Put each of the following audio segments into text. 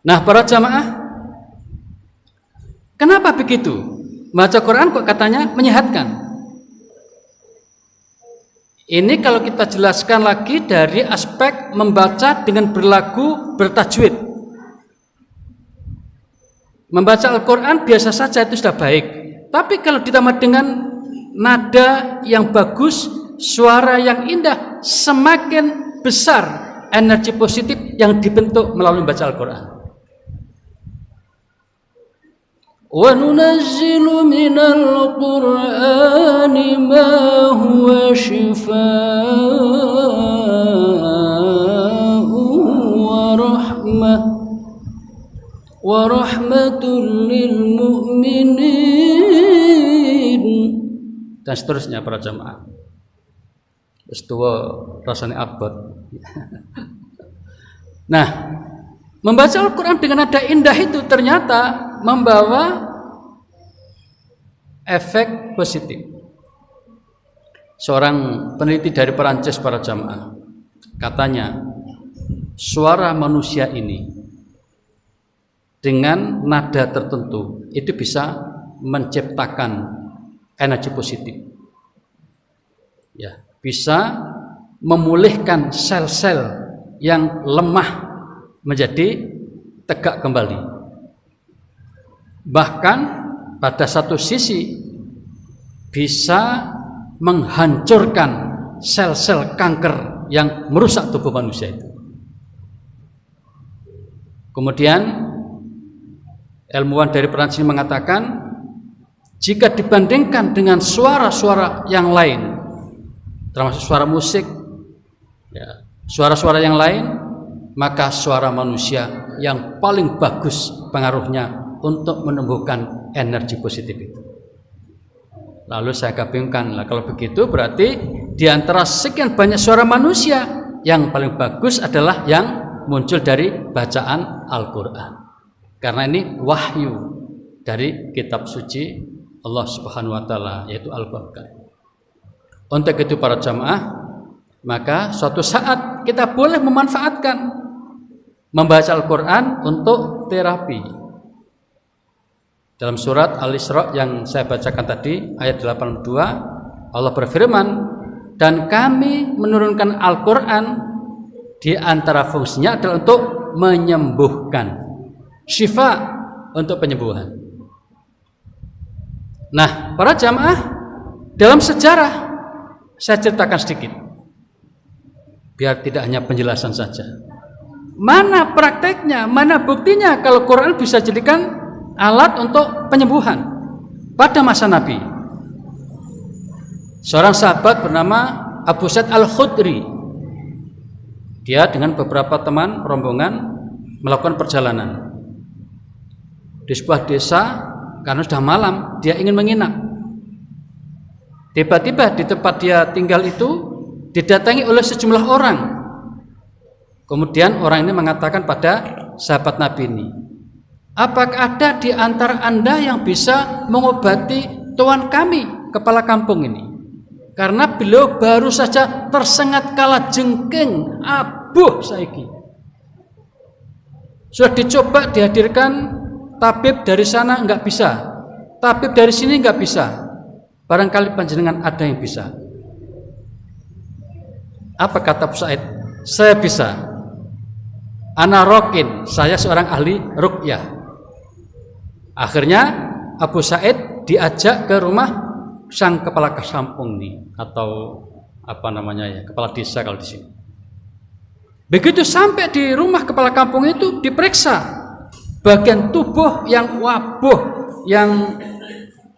Nah, para jamaah, kenapa begitu? Baca Quran kok katanya menyehatkan. Ini kalau kita jelaskan lagi dari aspek membaca dengan berlagu bertajwid. Membaca Al-Quran biasa saja itu sudah baik. Tapi kalau ditambah dengan nada yang bagus, suara yang indah, semakin besar energi positif yang dibentuk melalui membaca Al-Quran. Wa nunazzilu minal Qur'ani ma huwa shifaa'un wa rahmatul lil mu'minin, dan seterusnya para jamaah. Wis tuwa rasane abot. Nah, membaca Al-Quran dengan nada indah itu ternyata membawa efek positif. Seorang peneliti dari Perancis para jamaah, katanya suara manusia ini dengan nada tertentu itu bisa menciptakan energi positif. Ya, bisa memulihkan sel-sel yang lemah menjadi tegak kembali. Bahkan pada satu sisi bisa menghancurkan sel-sel kanker yang merusak tubuh manusia itu. Kemudian ilmuwan dari Perancis mengatakan, jika dibandingkan dengan suara-suara yang lain, termasuk suara musik, ya, suara-suara yang lain, maka suara manusia yang paling bagus pengaruhnya untuk menumbuhkan energi positif itu. Lalu saya gabungkan, lah kalau begitu berarti di antara sekian banyak suara manusia, yang paling bagus adalah yang muncul dari bacaan Al-Quran, karena ini wahyu dari kitab suci Allah Subhanahu wa Ta'ala, yaitu Al-Quran. Untuk itu para jamaah, maka suatu saat kita boleh memanfaatkan membaca Al-Quran untuk terapi. Dalam surat Al-Isra yang saya bacakan tadi, ayat 82, Allah berfirman, dan kami menurunkan Al-Quran, di antara fungsinya adalah untuk menyembuhkan, syifa, untuk penyembuhan. Nah, para jamaah, dalam sejarah saya ceritakan sedikit, biar tidak hanya penjelasan saja. Mana prakteknya, mana buktinya kalau Quran bisa jadikan alat untuk penyembuhan pada masa Nabi. Seorang sahabat bernama Abu Sa'id Al-Khudri, dia dengan beberapa teman rombongan melakukan perjalanan di sebuah desa. Karena sudah malam, dia ingin menginap. Tiba-tiba di tempat dia tinggal itu didatangi oleh sejumlah orang. Kemudian orang ini mengatakan pada sahabat Nabi ini, apakah ada di antara Anda yang bisa mengobati tuan kami, kepala kampung ini? Karena beliau baru saja tersengat kalajengking, abuh saiki. Sudah dicoba dihadirkan tabib dari sana enggak bisa, tabib dari sini enggak bisa. Barangkali panjenengan ada yang bisa. Apa kata Abu Sa'id? Saya bisa. Ana rokin, saya seorang ahli ruqyah. Akhirnya Abu Sa'id diajak ke rumah sang kepala kampung nih, atau apa namanya ya, kepala desa kalau di sini. Begitu sampai di rumah kepala kampung itu, diperiksa bagian tubuh yang wabuh, yang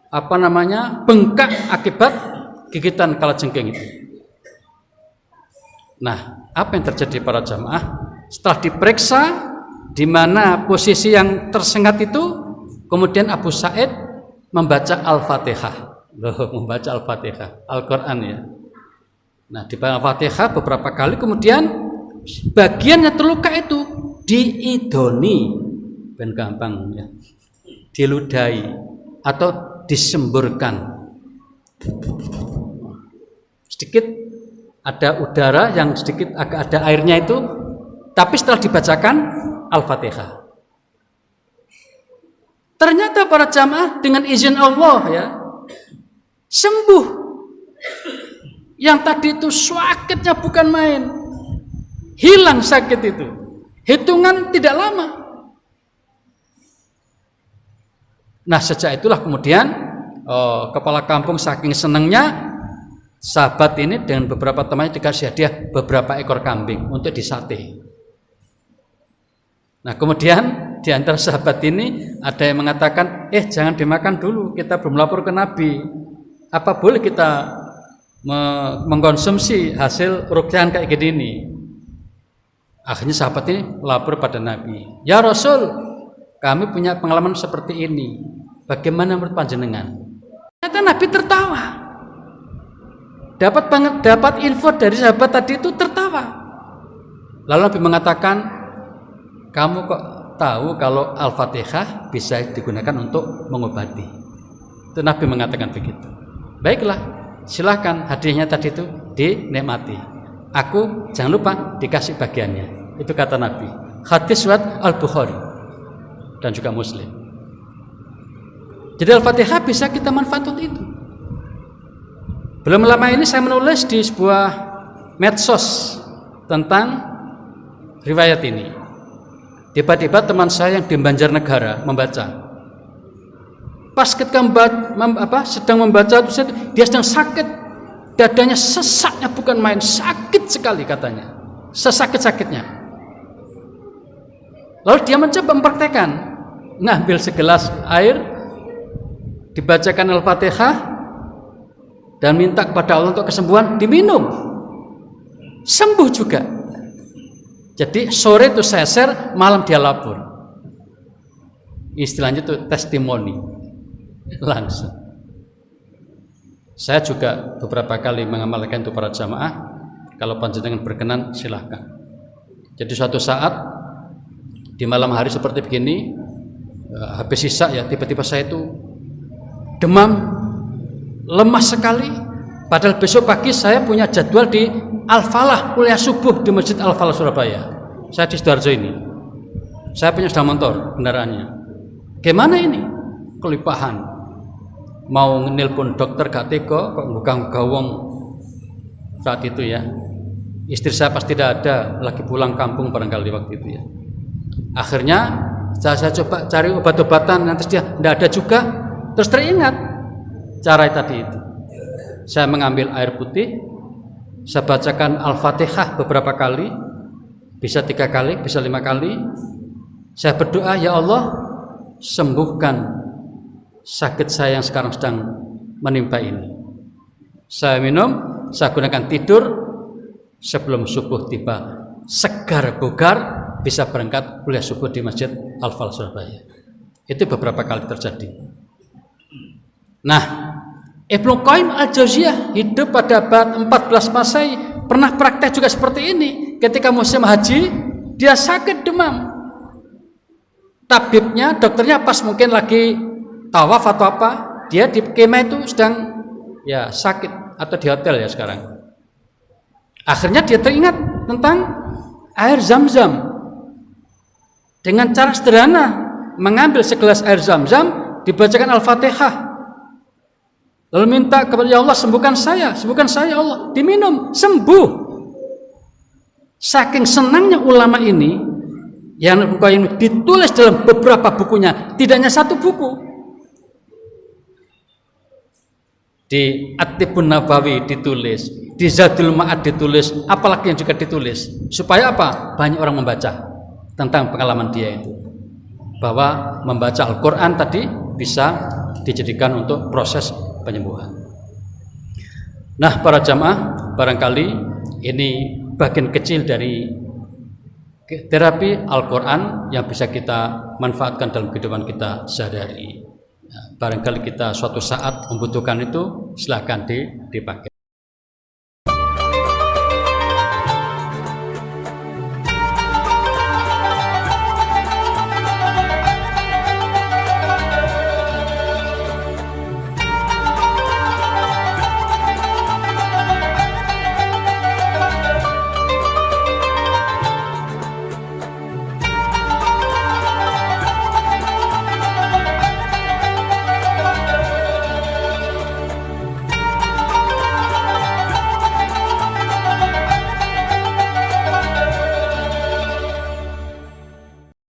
apa namanya, bengkak akibat gigitan kalajengking itu. Nah, apa yang terjadi para jamaah? Setelah diperiksa di mana posisi yang tersengat itu, kemudian Abu Sa'id membaca Al-Fatihah. Membaca Al-Fatihah, Al-Quran ya. Nah, di Al-Fatihah beberapa kali, kemudian bagian yang terluka itu diidoni, ben gampang ya, diludahi atau disemburkan. Sedikit ada udara yang sedikit agak ada airnya itu, tapi setelah dibacakan Al-Fatihah, Ternyata para jamaah dengan izin Allah ya sembuh. Yang tadi itu sakitnya bukan main, hilang sakit itu, hitungan tidak lama. Nah sejak itulah kemudian kepala kampung saking senangnya sahabat ini dengan beberapa temannya dikasih hadiah beberapa ekor kambing untuk disate. Nah kemudian di antara sahabat ini ada yang mengatakan, jangan dimakan dulu, kita belum lapor ke Nabi. Apa boleh kita mengkonsumsi hasil ruqyah kayak gini? Akhirnya sahabat ini lapor pada Nabi, ya Rasul, kami punya pengalaman seperti ini, bagaimana menurut panjenengan? Ternyata Nabi tertawa. Dapat info dari sahabat tadi itu tertawa. Lalu Nabi mengatakan, kamu kok tahu kalau Al-Fatihah bisa digunakan untuk mengobati? Itu Nabi mengatakan begitu. Baiklah, silahkan hadiahnya tadi itu dinikmati. Aku jangan lupa dikasih bagiannya. Itu kata Nabi. Hadis riwayat Al-Bukhari dan juga Muslim. Jadi Al-Fatihah bisa kita manfaatkan itu. Belum lama ini saya menulis di sebuah medsos tentang riwayat ini. Tiba-tiba teman saya yang di Banjarnegara membaca. Pas ketika sedang membaca itu dia sedang sakit, dadanya sesaknya bukan main, sakit sekali katanya, sesakit-sakitnya. Lalu dia mencoba mempraktekkan, ngambil segelas air, dibacakan Al-Fatihah dan minta kepada Allah untuk kesembuhan, diminum, sembuh juga. Jadi sore itu saya share, malam dia lapor. Istilahnya itu testimoni. Langsung. Saya juga beberapa kali mengamalkan itu para jamaah. Kalau panjenengan berkenan silahkan. Jadi suatu saat di malam hari seperti begini, habis isya ya, tiba-tiba saya itu demam, lemas sekali. Padahal besok pagi saya punya jadwal di Al-Falah, kuliah subuh di Masjid Al-Falah Surabaya. Saya di Sidoarjo ini. Saya punya sepeda motor kendaraannya. Gimana ini? Kelipahan. Mau nelpon dokter gak tega, kok ngugah-ngugah wong saat itu ya. Istri saya pasti tidak ada, lagi pulang kampung barangkali waktu itu ya. Akhirnya saya coba cari obat-obatan, nanti dia tidak ada juga. Terus teringat cara tadi itu. Saya mengambil air putih, saya bacakan Al-Fatihah beberapa kali, bisa 3 kali, bisa 5 kali. Saya berdoa, ya Allah, sembuhkan sakit saya yang sekarang sedang menimpa ini. Saya minum, saya gunakan tidur, sebelum subuh tiba segar bugar, bisa berangkat kuliah subuh di Masjid Al-Falah Surabaya. Itu beberapa kali terjadi. Nah, Ibnu Qayyim Al-Jauziyah hidup pada abad 14 Masehi, pernah praktek juga seperti ini. Ketika musim haji, dia sakit demam. Tabibnya, dokternya pas mungkin lagi tawaf atau apa, dia di kemah itu sedang ya sakit, atau di hotel ya sekarang. Akhirnya dia teringat tentang air Zam-Zam. Dengan cara sederhana, mengambil segelas air Zam-Zam, dibacakan Al-Fatihah, lalu minta kepada Allah, sembuhkan saya ya Allah, diminum, sembuh. Saking senangnya ulama ini, yang ditulis dalam beberapa bukunya, tidak hanya satu buku. Di At-Tibbun Nabawi ditulis, di Zadul Ma'ad ditulis, apalagi yang juga ditulis, supaya apa? Banyak orang membaca tentang pengalaman dia itu, bahwa membaca Al-Quran tadi bisa dijadikan untuk proses penyembuhan. Nah, para jamaah, barangkali ini bagian kecil dari terapi Al-Quran yang bisa kita manfaatkan dalam kehidupan kita sehari-hari. Barangkali kita suatu saat membutuhkan itu, silakan dipakai.